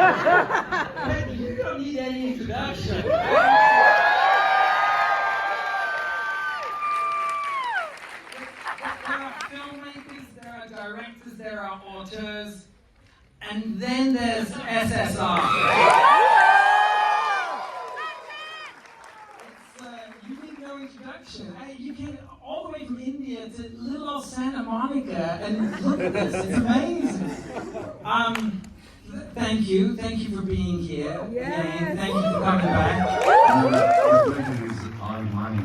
But you don't need any introduction. There are filmmakers, there are directors, there are auteurs, and then there's SSR. You need no introduction. You came all the way from India to little old Santa Monica, and look at this, it's amazing. Thank you for being here. Yes. Thank you for coming back. The pleasure is all mine.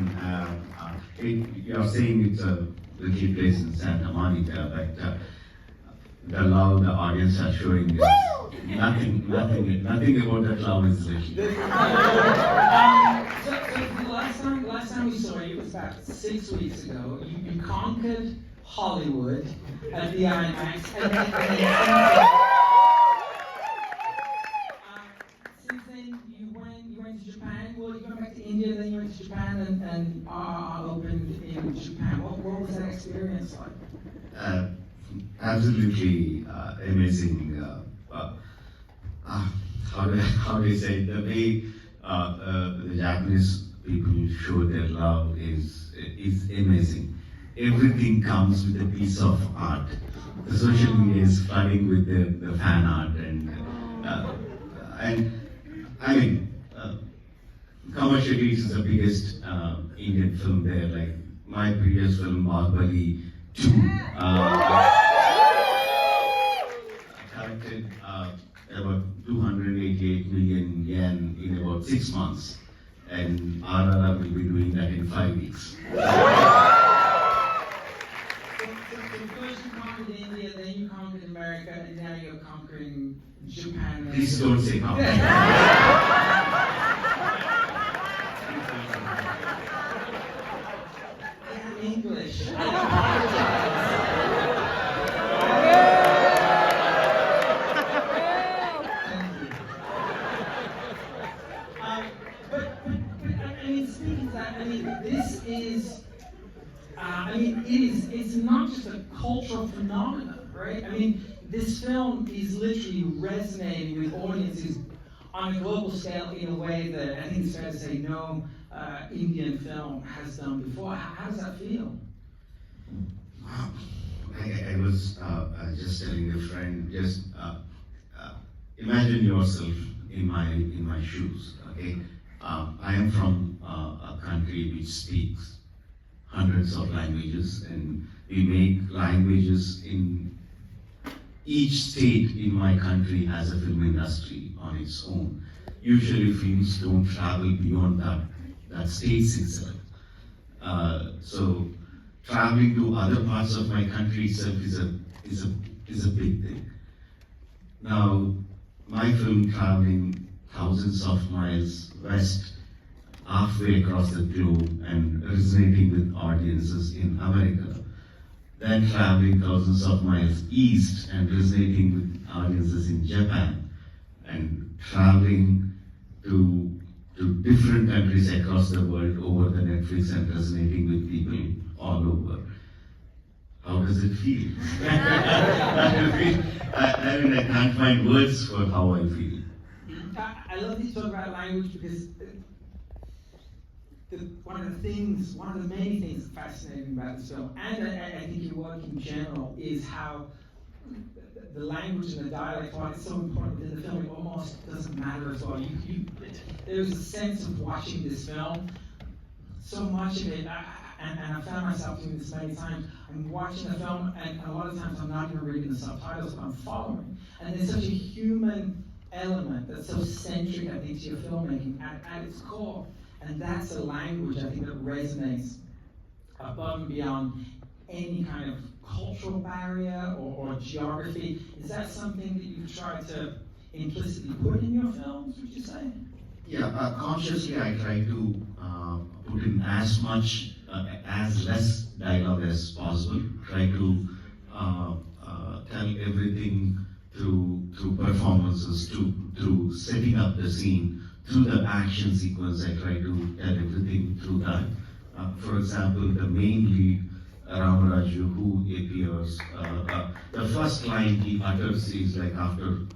You're saying it's a legit place in Santa Monica, but the love the audience are showing is nothing about that love is legit. So the last time we saw you was about 6 weeks ago. You conquered Hollywood at the IMAX, and since then you went to Japan. Well, you went back to India, then you went to Japan and opened in Japan. What was that experience like? Absolutely amazing. How do you say it? The way the Japanese people show their love is amazing. Everything comes with a piece of art. The social media is flooding with the fan art, and I mean, commercially it's the biggest Indian film there. Like my previous film, Bahubali 2, collected about 288 million yen in about 6 months, and RRR will be doing that in 5 weeks. So first you conquered India, then you conquered America, and now you're conquering Japan. Please don't say how. English. This is, it's not just a cultural phenomenon, right? I mean, this film is literally resonating with audiences on a global scale in a way that I think it's fair to say no Indian film has done before. How does that feel? Wow. I was just telling a friend, imagine yourself in my shoes, okay? I am from a country which speaks hundreds of languages, and we make languages in each state in my country has a film industry on its own. Usually films don't travel beyond that states itself. So traveling to other parts of my country itself is a big thing. Now, my film traveling thousands of miles west, halfway across the globe, and resonating with audiences in America, then traveling thousands of miles east and resonating with audiences in Japan, and traveling to different countries across the world over the Netflix and resonating with people all over. How does it feel? I mean, I can't find words for how I feel. I love that you talk about language because one of the many things fascinating about this film, and I think your work in general, is how the language and the dialect, while it's so important in the film, it almost doesn't matter at all. There's a sense of watching this film, so much of it, and I found myself doing this many times. I'm watching the film, and a lot of times I'm not even reading the subtitles, but I'm following. And there's such a human element that's so centric, I think, to your filmmaking at its core. And that's a language, I think, that resonates above and beyond any kind of cultural barrier or geography. Is that something that you've tried to implicitly put in your films, would you say? Yeah, consciously I try to put in as much, as less dialogue as possible. Try to tell everything through performances, through setting up the scene, through the action sequence. I try to tell everything through that. For example, the main lead, Ramaraju, who appears, the first line he utters is like after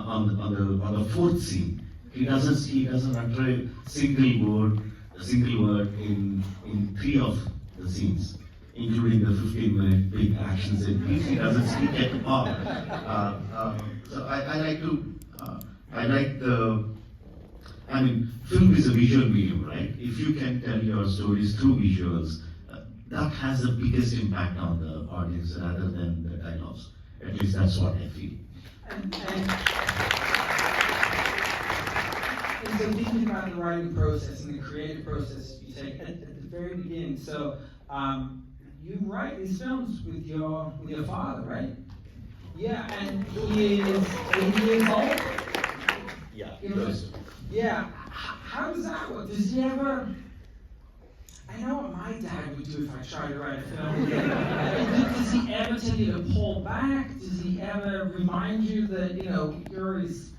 on the fourth scene. He doesn't utter a single word in three of the scenes, including the 15-minute big action scene. He doesn't speak at all. So I like I mean, film is a visual medium, right? If you can tell your stories through visuals, that has the biggest impact on the audience rather than the dialogues. At least that's what I feel. And so thinking about the writing process and the creative process you take at the very beginning, so you write these films with your father, right? Yeah, and he is 80 years old? Yeah, yeah. How does that work? Does he ever... I know what my dad would do if I tried to write a film. Does he ever tell you to pull back? Does he ever remind you that, you're his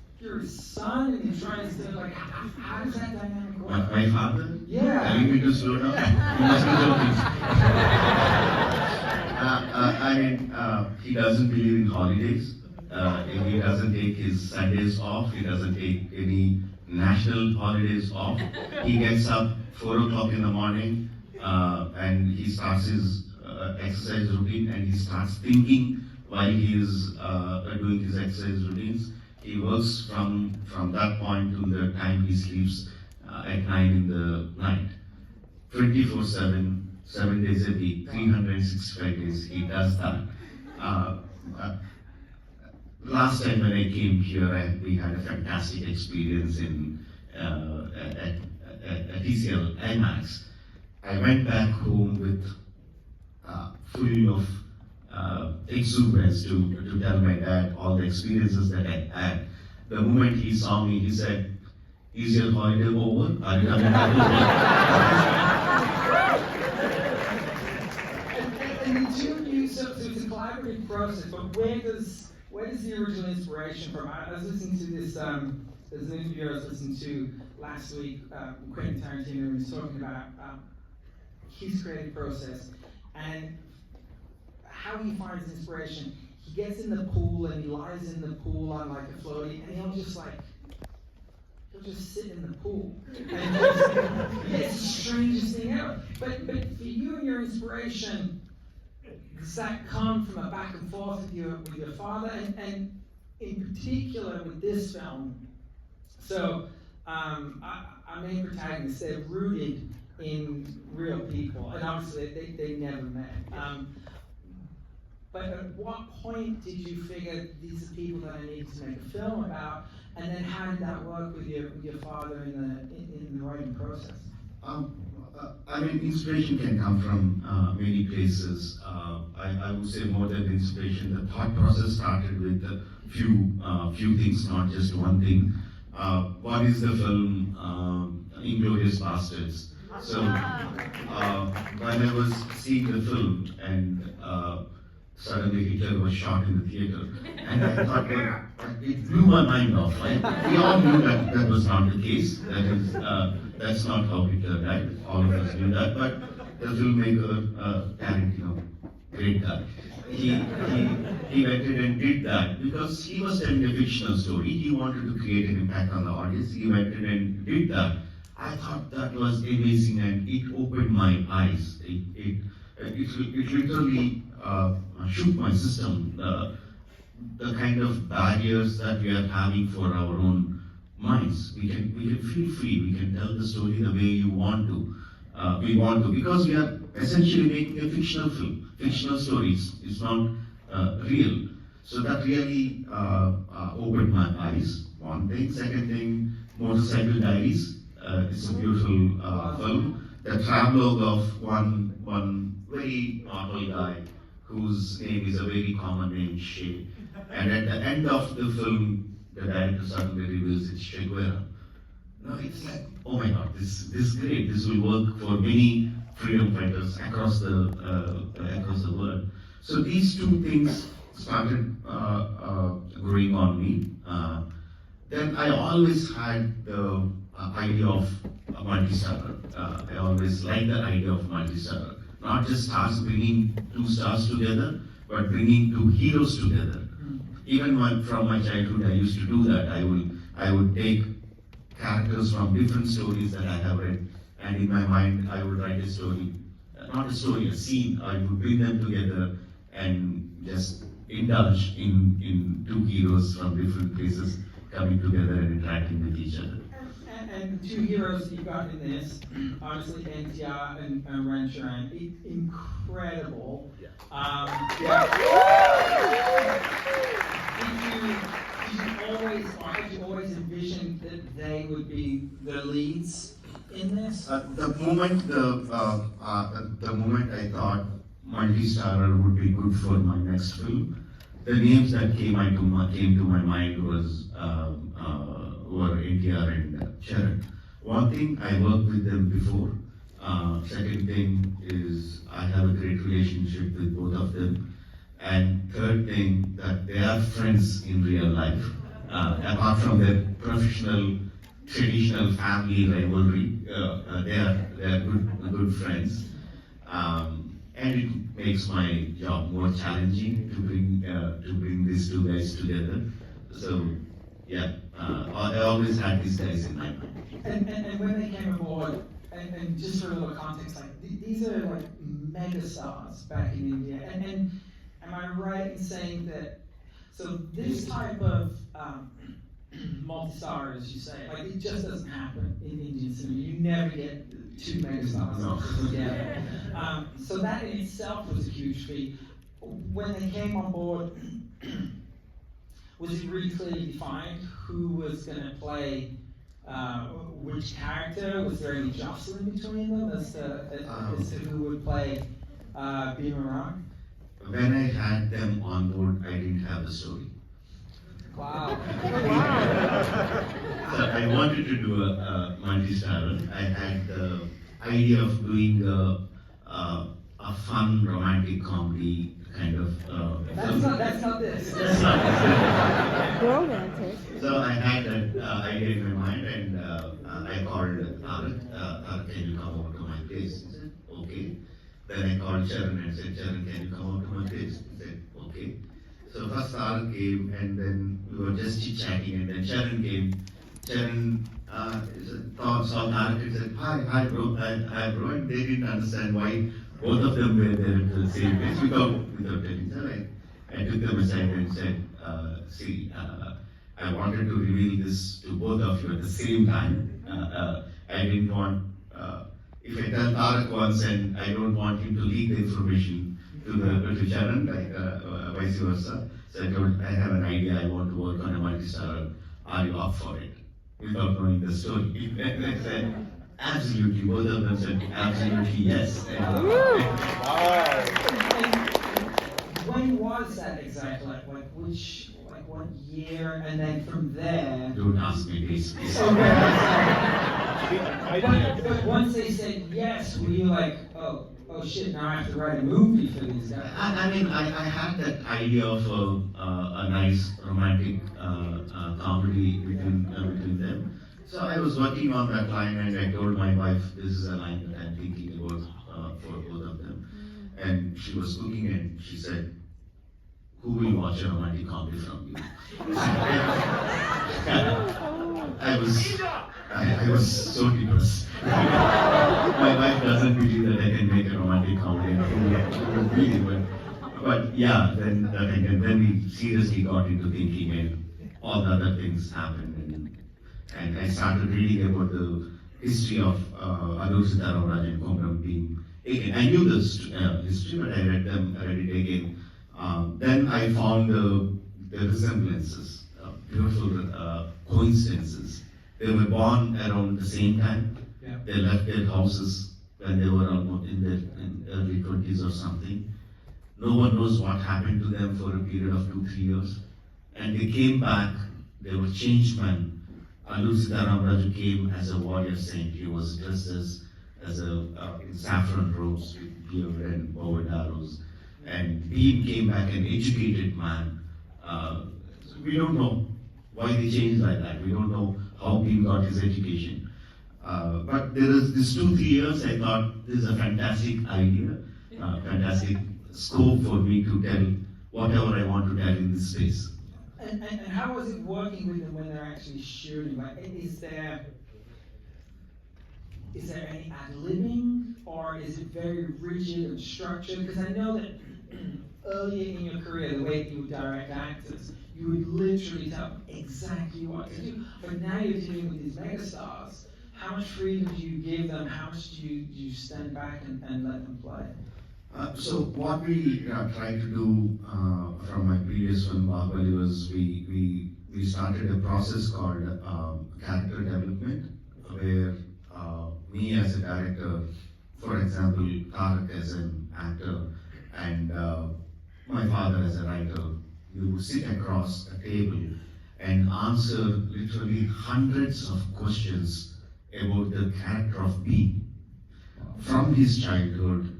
son and you're trying to say, like, how does that dynamic work? My father? Yeah. Telling me to slow down? You must be joking. He doesn't believe in holidays. He doesn't take his Sundays off. He doesn't take any national holidays off. He gets up 4 o'clock in the morning and he starts his exercise routine, and he starts thinking while he is doing his exercise routines. He works from that point to the time he sleeps at 9 in the night. 24/7, 7 days a week, 365 days, he does that. Last time when I came here, we had a fantastic experience at TCL IMAX. I went back home with full of exuberance to tell my dad all the experiences that I had. The moment he saw me, he said, "Is your holiday over? Are you coming back home?" And the two of you, so it's a collaborative process, but where does the original inspiration from? I was listening to this, there's an interview I was listening to last week, Quentin Tarantino was talking about his creative process and how he finds inspiration. He gets in the pool and he lies in the pool on like a floaty, and he'll just sit in the pool. And it's the strangest thing ever. But for you and your inspiration, does that come from a back and forth with your father, and in particular with this film? So our main protagonists, they're rooted in real people, and obviously they never met. But at what point did you figure these are people that I need to make a film about? And then how did that work with your father in the writing process? Inspiration can come from many places. I would say more than inspiration, the thought process started with a few things, not just one thing. One is the film Inglourious Bastards. So when I was seeing the film and suddenly Hitler was shot in the theater, and I thought, it blew my mind off. Right? We all knew that was not the case. That's not how Hitler died. All of us knew that. But the filmmaker, Tarantino, great guy, he went in and did that because he was telling a fictional story. He wanted to create an impact on the audience. He went in and did that. I thought that was amazing, and it opened my eyes. It literally shook my system. The kind of barriers that we are having for our own minds. We can feel free. We can tell the story the way you want to. We want to, because we are essentially making a fictional film, fictional stories. It's not real. So that really opened my eyes. One thing. Second thing, Motorcycle Diaries. It's a beautiful film. The travelogue of one very normal guy whose name is a very common name, Shay. And at the end of the film, the director suddenly reveals it's Che Guevara. No, it's like, oh my God, this is great. This will work for many freedom fighters across the world. So these two things started growing on me. Then I always had the idea of a multi-starrer. I always liked the idea of multi-starrer. Not just stars bringing two stars together, but bringing two heroes together. even from my childhood, I used to do that. I would take characters from different stories that I have read, and in my mind, I would write a story, not a story, a scene. I would bring them together and just indulge in two heroes from different places coming together and interacting with each other. And the two heroes that you've got in this, obviously NTR and Rancharan, incredible. Did you always envision that they would be the leads in this? The moment I thought multi-starrer would be good for my next film, the names that came to my mind were NTR and Charan. One thing, I worked with them before. Second thing is I have a great relationship with both of them. And third thing, that they are friends in real life. Apart from their professional, traditional family rivalry, they are good friends. And it makes my job more challenging to bring these two guys together. So yeah, I always had these guys in my mind. And when they came aboard, and just for a little context, like these are like mega stars back in India. And am I right in saying that? So this type of multi-star, as you say, like it just doesn't happen in Indian cinema. You never get two mega stars together. So that in itself was a huge feat. When they came on board, was it really clearly defined who was going to play which character? Was there any jostling between them as to who would play Bhimaran? When I had them on board, I didn't have a story. Wow. So I wanted to do a multi-starrer. I had the idea of doing a fun romantic comedy kind of That's not this. That's not this. Romantic. So I had that idea in my mind, and I called Tarak. Tarak, can you come over to my place? He said, okay. Then I called Charan and said, Charan, can you come over to my place? He said, okay. So first Tarak came, and then we were just chit-chatting, and then Charan came. Charan saw Tarak and said, hi bro, and they didn't understand why both of them were there at the same place without telling. So I took them aside and said, see, I wanted to reveal this to both of you at the same time. I didn't want, if I tell Tarak once and I don't want him to leak the information to Charan, like vice versa. So I told, I have an idea, I want to work on a multi-starrer. Are you up for it? Without knowing the story. And I said, absolutely. Both of them said, absolutely yes. When was that exactly? Like what year? And then from there. Don't ask me this. But once they said yes, were you like, oh shit, now I have to write a movie for these guys? I mean, I had that idea of a nice romantic comedy between them. So I was working on that line, and I told my wife, this is a line that I'm thinking about for both of them. And she was cooking, and she said, who will watch a romantic comedy from you? I was so depressed. My wife doesn't believe that I can make a romantic comedy. But yeah, then we seriously got into thinking, and all the other things happened. And I started reading about the history of Rajamouli and Komram being taken. I knew this history, but I read it again. Then I found the resemblances, beautiful coincidences. They were born around the same time. Yeah. They left their houses when they were almost in their early 20s or something. No one knows what happened to them for a period of 2-3 years. And they came back, they were changed men. Raju came as a warrior saint. He was dressed as in saffron robes with beard and bow and arrows. And Bhim came back an educated man. So we don't know why they changed like that. We don't know how Bhim got his education. But there is this 2-3 years, I thought this is a fantastic idea, fantastic scope for me to tell whatever I want to tell in this space. And how was it working with them when they're actually shooting? Like, is there any ad-libbing, or is it very rigid and structured? Because I know that earlier in your career, the way that you would direct actors, you would literally tell them exactly what to do. But now you're dealing with these megastars. How much freedom do you give them? How much do you stand back and let them play? So what we tried to do from my previous film, Bahubali, was we started a process called character development, where me as a director, for example, Tarak as an actor, and my father as a writer, we would sit across a table and answer literally hundreds of questions about the character of B. From his childhood,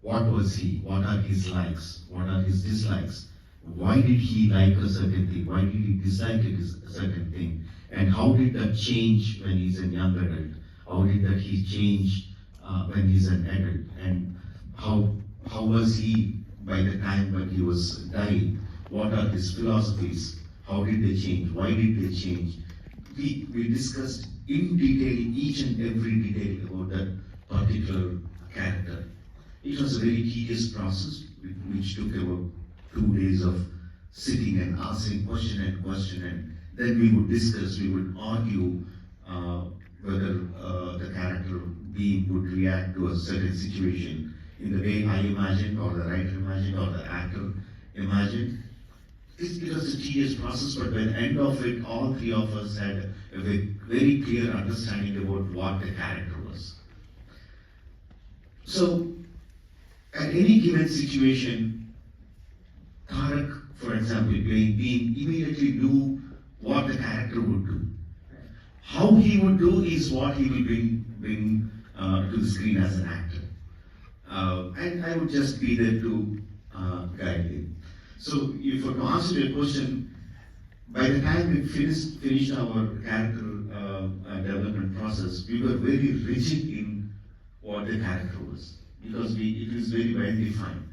what was he? What are his likes? What are his dislikes? Why did he like a certain thing? Why did he dislike a certain thing? And how did that change when he's a young adult? How did that he change when he's an adult? And how was he by the time when he was dying? What are his philosophies? How did they change? Why did they change? We discussed in detail each and every detail about that particular character. It was a very tedious process, which took about 2 days of sitting and asking question, and then we would discuss, we would argue whether the character B would react to a certain situation in the way I imagined, or the writer imagined, or the actor imagined. It was a tedious process, but by the end of it, all three of us had a very clear understanding about what the character was. So, at any given situation, Tarak, for example, playing Bean, immediately knew what the character would do. How he would do is what he will bring to the screen as an actor. And I would just be there to guide him. So, if to answer your question, by the time we finished our character development process, we were very rigid in what the character was, because it was very well defined.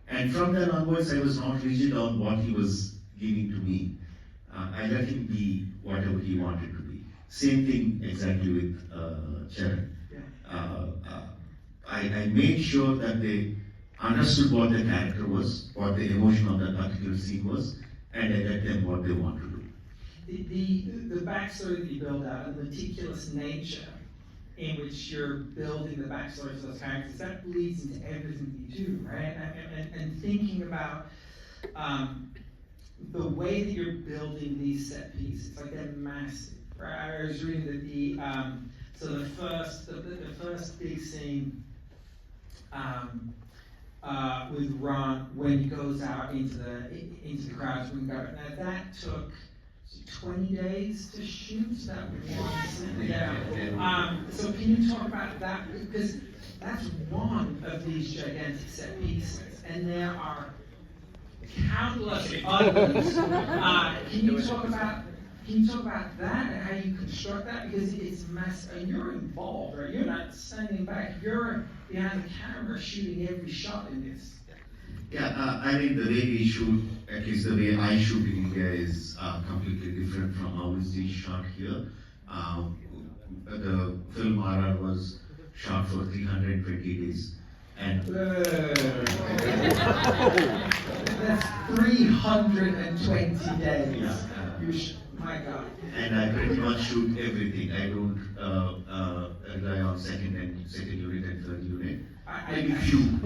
And from then onwards, I was not rigid on what he was giving to me. I let him be whatever he wanted to be. Same thing exactly with Charan. I made sure that they understood what the character was, what the emotion of that particular scene was, and I let them what they want to do. The backstory that you build out, the meticulous nature in which you're building the backstory of those characters, that bleeds into everything you do, right? And thinking about the way that you're building these set pieces, like they're massive, right? I was reading that so the first big scene with Ron when he goes out into the crowds, now that took 20 days to shoot that one scene. Yeah. So can you talk about that? Because that's one of these gigantic set pieces, and there are countless others. Can you talk about that and how you construct that? Because it's massive, and you're involved, right? You're not standing back. You're behind the camera shooting every shot in this. Yeah, I mean, the way we shoot, at least the way I shoot in India, is completely different from how it's being shot here. The film RR was shot for 320 days. And that's 320 days. Yeah, my God. And I pretty much shoot everything. I don't rely on second unit and third unit. Maybe few.